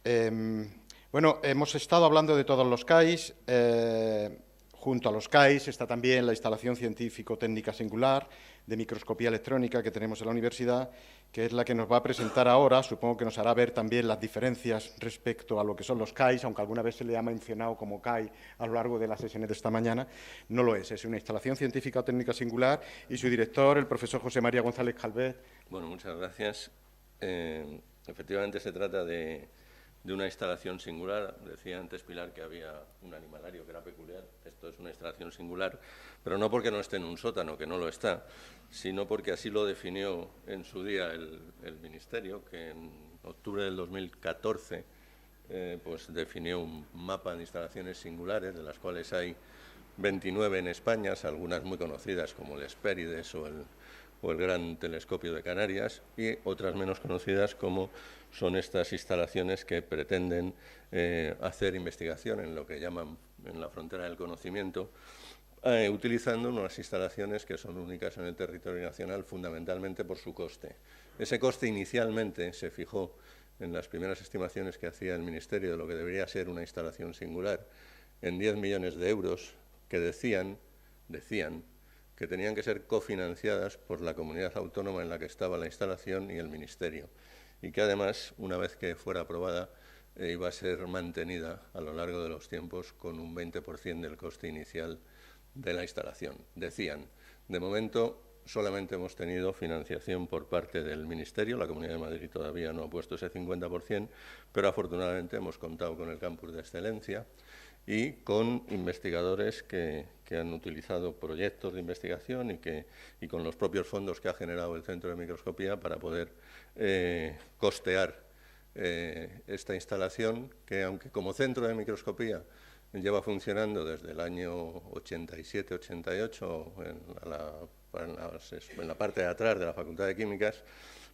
Bueno, hemos estado hablando de todos los CAIs. Junto a los CAIs está también la instalación científico-técnica singular de microscopía electrónica que tenemos en la universidad, que es la que nos va a presentar ahora. Supongo que nos hará ver también las diferencias respecto a lo que son los CAIs, aunque alguna vez se le ha mencionado como CAI a lo largo de las sesiones de esta mañana. No lo es una instalación científica-técnica singular y su director, el profesor José María González Calvet. Bueno, muchas gracias. Efectivamente se trata de una instalación singular. Decía antes Pilar que había un animalario que era peculiar. Esto es una instalación singular, pero no porque no esté en un sótano, que no lo está, sino porque así lo definió en su día el Ministerio, que en octubre del 2014 pues definió un mapa de instalaciones singulares, de las cuales hay 29 en España, algunas muy conocidas como el Hespérides o el Gran Telescopio de Canarias, y otras menos conocidas como son estas instalaciones que pretenden hacer investigación en lo que llaman en la frontera del conocimiento, utilizando unas instalaciones que son únicas en el territorio nacional fundamentalmente por su coste. Ese coste inicialmente se fijó en las primeras estimaciones que hacía el Ministerio de lo que debería ser una instalación singular en 10 millones de euros que decían que tenían que ser cofinanciadas por la comunidad autónoma en la que estaba la instalación y el Ministerio, y que además, una vez que fuera aprobada, iba a ser mantenida a lo largo de los tiempos con un 20% del coste inicial de la instalación. Decían, de momento solamente hemos tenido financiación por parte del Ministerio, la Comunidad de Madrid todavía no ha puesto ese 50%, pero afortunadamente hemos contado con el campus de excelencia y con investigadores que han utilizado proyectos de investigación y con los propios fondos que ha generado el Centro de Microscopía para poder costear esta instalación, que aunque como centro de microscopía lleva funcionando desde el año 87-88 en la parte de atrás de la Facultad de Químicas,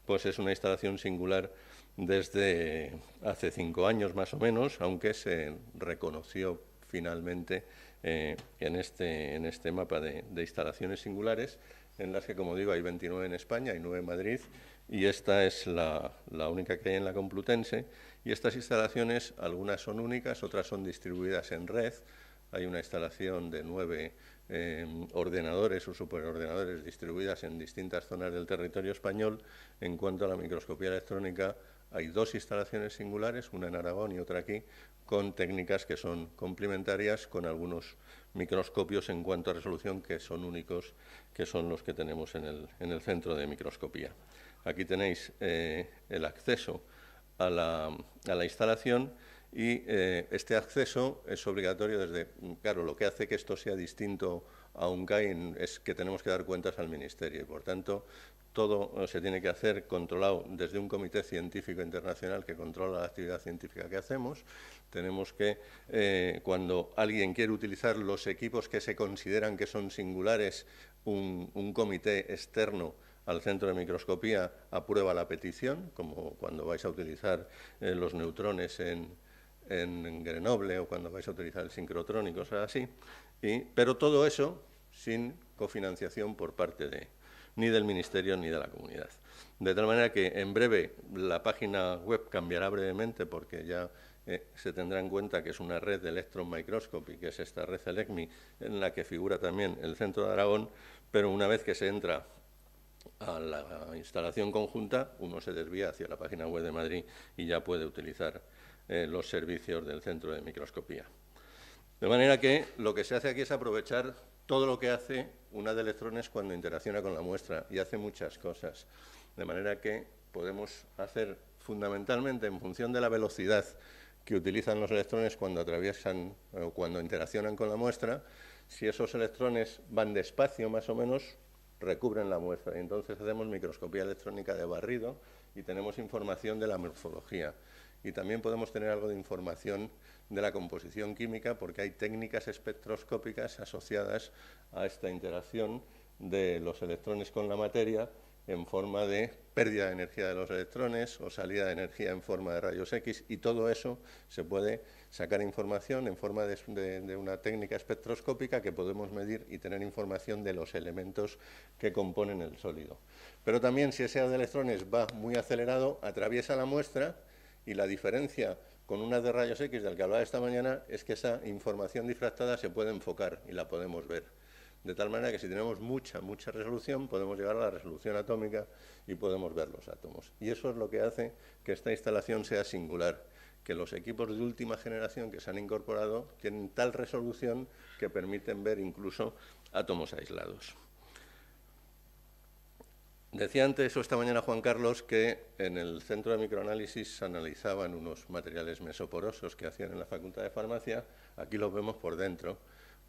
pues es una instalación singular desde hace 5 años más o menos, aunque se reconoció finalmente en este mapa de instalaciones singulares, en las que, como digo, hay 29 en España, hay 9 en Madrid, y esta es la única que hay en la Complutense. Y estas instalaciones, algunas son únicas, otras son distribuidas en red. Hay una instalación de 9 ordenadores o superordenadores distribuidas en distintas zonas del territorio español. En cuanto a la microscopía electrónica, hay 2 instalaciones singulares, una en Aragón y otra aquí, con técnicas que son complementarias, con algunos microscopios en cuanto a resolución que son únicos, que son los que tenemos en el centro de microscopía. Aquí tenéis el acceso a la instalación, y este acceso es obligatorio claro, lo que hace que esto sea distinto a un CAI es que tenemos que dar cuentas al Ministerio, y por tanto todo se tiene que hacer controlado desde un comité científico internacional que controla la actividad científica que hacemos. Tenemos que, cuando alguien quiere utilizar los equipos que se consideran que son singulares, un comité externo al centro de microscopía aprueba la petición, como cuando vais a utilizar los neutrones en Grenoble o cuando vais a utilizar el sincrotrón y cosas así, pero todo eso sin cofinanciación por parte ni del Ministerio ni de la comunidad. De tal manera que en breve la página web cambiará brevemente, porque ya se tendrá en cuenta que es una red de Electron Microscopy, que es esta red ELECMI, en la que figura también el Centro de Aragón, pero una vez que se entra a la instalación conjunta, uno se desvía hacia la página web de Madrid y ya puede utilizar los servicios del Centro de Microscopía. De manera que lo que se hace aquí es aprovechar todo lo que hace una de electrones cuando interacciona con la muestra, y hace muchas cosas. De manera que podemos hacer fundamentalmente en función de la velocidad que utilizan los electrones cuando atraviesan o cuando interaccionan con la muestra. Si esos electrones van despacio más o menos, recubren la muestra, y entonces hacemos microscopía electrónica de barrido y tenemos información de la morfología. Y también podemos tener algo de información de la composición química, porque hay técnicas espectroscópicas asociadas a esta interacción de los electrones con la materia en forma de pérdida de energía de los electrones o salida de energía en forma de rayos X, y todo eso se puede sacar información en forma de una técnica espectroscópica que podemos medir y tener información de los elementos que componen el sólido. Pero también, si ese haz de electrones va muy acelerado, atraviesa la muestra, y la diferencia con un haz de rayos X del que hablaba esta mañana es que esa información difractada se puede enfocar y la podemos ver. De tal manera que si tenemos mucha resolución, podemos llegar a la resolución atómica y podemos ver los átomos. Y eso es lo que hace que esta instalación sea singular, que los equipos de última generación que se han incorporado tienen tal resolución que permiten ver incluso átomos aislados. Decía antes, o esta mañana Juan Carlos, que en el centro de microanálisis se analizaban unos materiales mesoporosos que hacían en la Facultad de Farmacia. Aquí los vemos por dentro,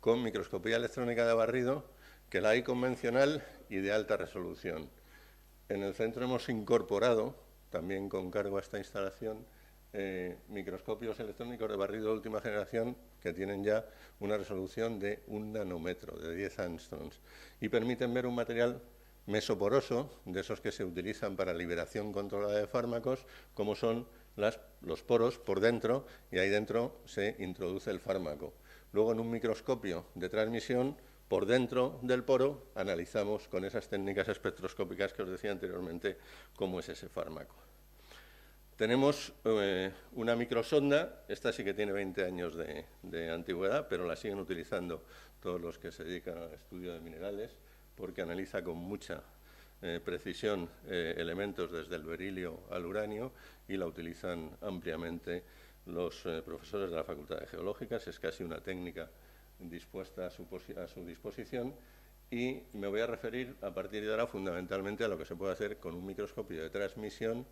con microscopía electrónica de barrido, que la hay convencional y de alta resolución. En el centro hemos incorporado, también con cargo a esta instalación, microscopios electrónicos de barrido de última generación que tienen ya una resolución de 1 nanómetro, de 10 angstroms, y permiten ver un material mesoporoso, de esos que se utilizan para liberación controlada de fármacos, como son los poros por dentro, y ahí dentro se introduce el fármaco. Luego, en un microscopio de transmisión, por dentro del poro, analizamos con esas técnicas espectroscópicas que os decía anteriormente cómo es ese fármaco. Tenemos una microsonda, esta sí que tiene 20 años de antigüedad, pero la siguen utilizando todos los que se dedican al estudio de minerales, porque analiza con mucha precisión elementos desde el berilio al uranio, y la utilizan ampliamente los profesores de la Facultad de Geológicas. Es casi una técnica dispuesta a su disposición, y me voy a referir a partir de ahora fundamentalmente a lo que se puede hacer con un microscopio de transmisión,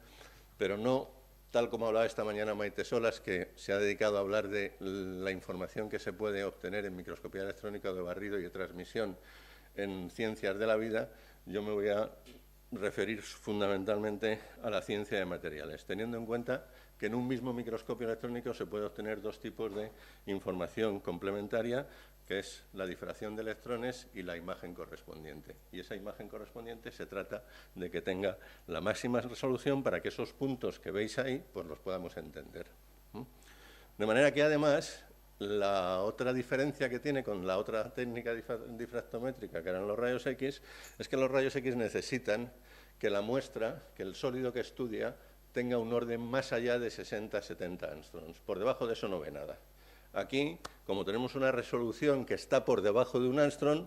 pero no tal como hablaba esta mañana Maite Solas, que se ha dedicado a hablar de la información que se puede obtener en microscopía electrónica de barrido y de transmisión en ciencias de la vida. Yo me voy a referir fundamentalmente a la ciencia de materiales, teniendo en cuenta que en un mismo microscopio electrónico se puede obtener dos tipos de información complementaria, que es la difracción de electrones y la imagen correspondiente. Y esa imagen correspondiente se trata de que tenga la máxima resolución para que esos puntos que veis ahí pues los podamos entender. De manera que, además, la otra diferencia que tiene con la otra técnica difractométrica, que eran los rayos X, es que los rayos X necesitan que la muestra, que el sólido que estudia, tenga un orden más allá de 60-70 angstroms. Por debajo de eso no ve nada. Aquí, como tenemos una resolución que está por debajo de 1 angstrom,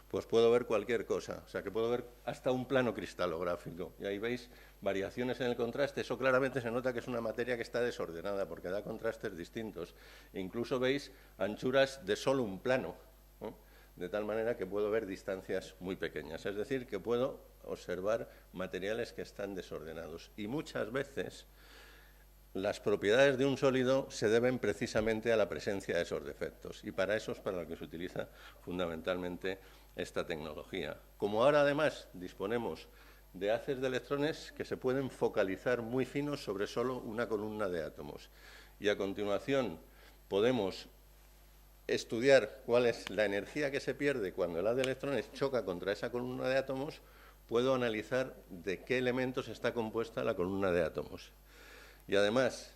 pues puedo ver cualquier cosa. O sea, que puedo ver hasta un plano cristalográfico. Y ahí veis variaciones en el contraste. Eso claramente se nota que es una materia que está desordenada, porque da contrastes distintos. E incluso veis anchuras de solo un plano, ¿no? De tal manera que puedo ver distancias muy pequeñas. Es decir, que puedo observar materiales que están desordenados. Y muchas veces las propiedades de un sólido se deben precisamente a la presencia de esos defectos, y para eso es para lo que se utiliza fundamentalmente esta tecnología. Como ahora además disponemos de haces de electrones que se pueden focalizar muy finos sobre solo una columna de átomos, y a continuación podemos estudiar cuál es la energía que se pierde cuando el haz de electrones choca contra esa columna de átomos, puedo analizar de qué elementos está compuesta la columna de átomos. Y además,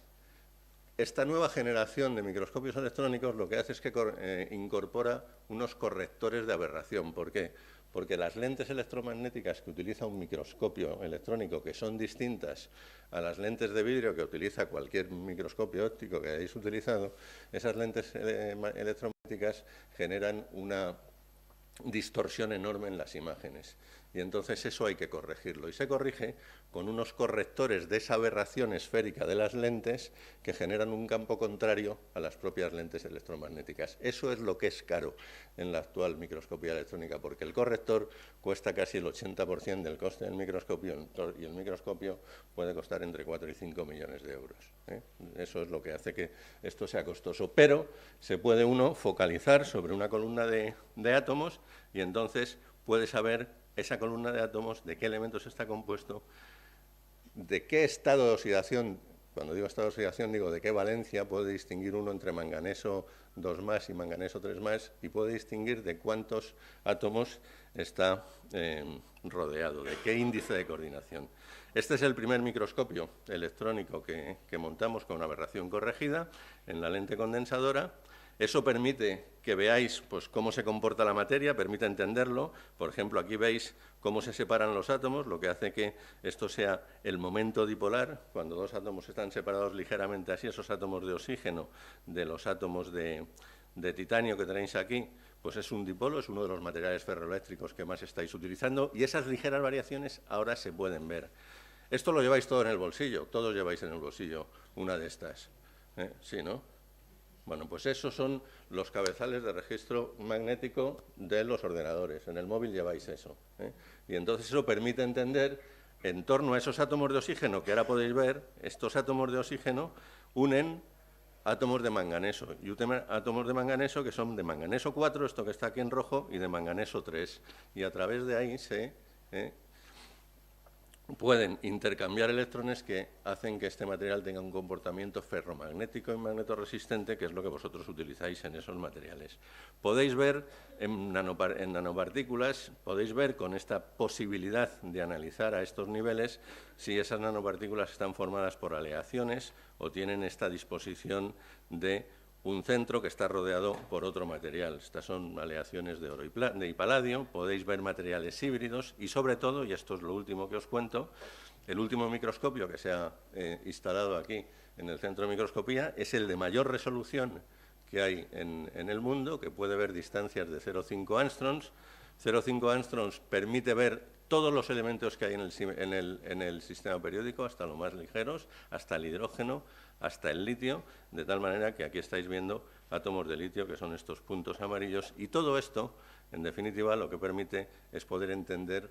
esta nueva generación de microscopios electrónicos lo que hace es que incorpora unos correctores de aberración. ¿Por qué? Porque las lentes electromagnéticas que utiliza un microscopio electrónico, que son distintas a las lentes de vidrio que utiliza cualquier microscopio óptico que hayáis utilizado, esas lentes electromagnéticas generan una distorsión enorme en las imágenes. Y entonces eso hay que corregirlo. Y se corrige con unos correctores de esa aberración esférica de las lentes que generan un campo contrario a las propias lentes electromagnéticas. Eso es lo que es caro en la actual microscopía electrónica, porque el corrector cuesta casi el 80% del coste del microscopio, y el microscopio puede costar entre 4 y 5 millones de euros. Eso es lo que hace que esto sea costoso. Pero se puede uno focalizar sobre una columna de átomos, y entonces puede saber esa columna de átomos de qué elementos está compuesto, de qué estado de oxidación. Cuando digo estado de oxidación, digo de qué valencia. Puede distinguir uno entre manganeso 2+ y manganeso 3+, y puede distinguir de cuántos átomos está rodeado, de qué índice de coordinación. Este es el primer microscopio electrónico que montamos con aberración corregida en la lente condensadora, Eso permite que veáis pues, cómo se comporta la materia, permite entenderlo. Por ejemplo, aquí veis cómo se separan los átomos, lo que hace que esto sea el momento dipolar. Cuando dos átomos están separados ligeramente así, esos átomos de oxígeno de los átomos de titanio que tenéis aquí, pues es un dipolo, es uno de los materiales ferroeléctricos que más estáis utilizando, y esas ligeras variaciones ahora se pueden ver. Esto lo lleváis todo en el bolsillo, todos lleváis en el bolsillo una de estas. Sí, ¿no? Bueno, pues esos son los cabezales de registro magnético de los ordenadores. En el móvil lleváis eso. Y entonces eso permite entender, en torno a esos átomos de oxígeno que ahora podéis ver, estos átomos de oxígeno unen átomos de manganeso, y átomos de manganeso que son de manganeso 4, esto que está aquí en rojo, y de manganeso 3. Y a través de ahí se pueden intercambiar electrones que hacen que este material tenga un comportamiento ferromagnético y magnetorresistente, que es lo que vosotros utilizáis en esos materiales. Podéis ver en nanopartículas, podéis ver con esta posibilidad de analizar a estos niveles si esas nanopartículas están formadas por aleaciones o tienen esta disposición de un centro que está rodeado por otro material. Estas son aleaciones de oro y paladio. Podéis ver materiales híbridos y, sobre todo, y esto es lo último que os cuento, el último microscopio que se ha instalado aquí en el centro de microscopía es el de mayor resolución que hay en el mundo, que puede ver distancias de 0,5 angstroms. 0,5 angstroms permite ver todos los elementos que hay en el sistema periódico, hasta los más ligeros, hasta el hidrógeno, hasta el litio, de tal manera que aquí estáis viendo átomos de litio, que son estos puntos amarillos, y todo esto, en definitiva, lo que permite es poder entender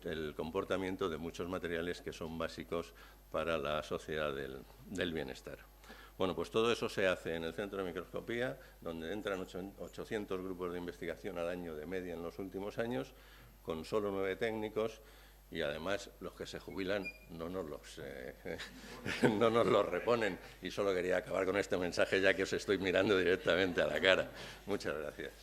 el comportamiento de muchos materiales que son básicos para la sociedad del bienestar. Bueno, pues todo eso se hace en el centro de microscopía, donde entran 800 grupos de investigación al año de media en los últimos años, con solo 9 técnicos, y además los que se jubilan no nos los reponen. Y solo quería acabar con este mensaje, ya que os estoy mirando directamente a la cara. Muchas gracias.